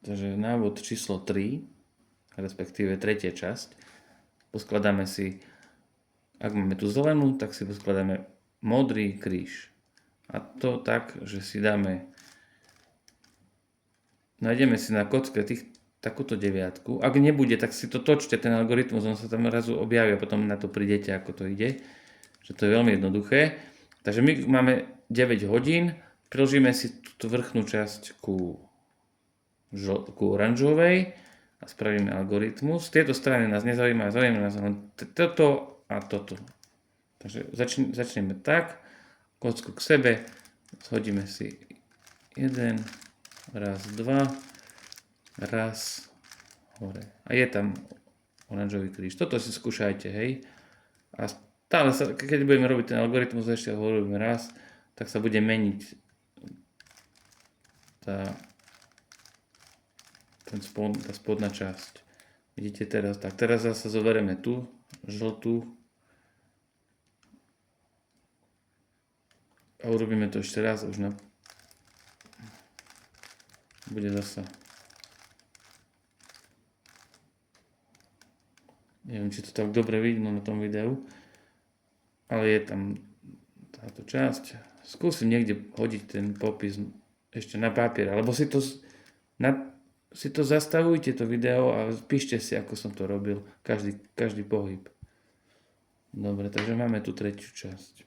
Takže návod číslo 3, respektíve tretia časť. Poskladáme si, ak máme tu zelenú, tak si poskladáme modrý kríž. A to tak, že si nájdeme si na kocke takúto deviatku. Ak nebude, tak si to točte, ten algoritmus, on sa tam razu objaví a potom na to prídete, ako to ide. Že to je veľmi jednoduché. Takže my máme 9 hodín, priložíme si túto vrchnú časť ku oranžovej a spravíme algoritmus. Tieto strany nás nezaujímajú, zaujímajú nás len toto a toto. Takže začneme tak, kocku k sebe, zhodíme si 1, raz, 2, raz, hore. A je tam oranžový kríž. Toto si skúšajte, hej. A stále sa, keď budeme robiť ten algoritmus, ešte ho robíme raz, tak sa bude meniť tá spodná časť. Vidíte teraz, tak teraz zase zoberieme tú žltú a urobíme to ešte raz, už bude zase, neviem, či to tak dobre vidno na tom videu, ale je tam táto časť. Skúsim niekde hodiť ten popis ešte na papier, alebo si to zastavujte to video a píšte si, ako som to robil, každý pohyb. Dobre, takže máme tu tretiu časť.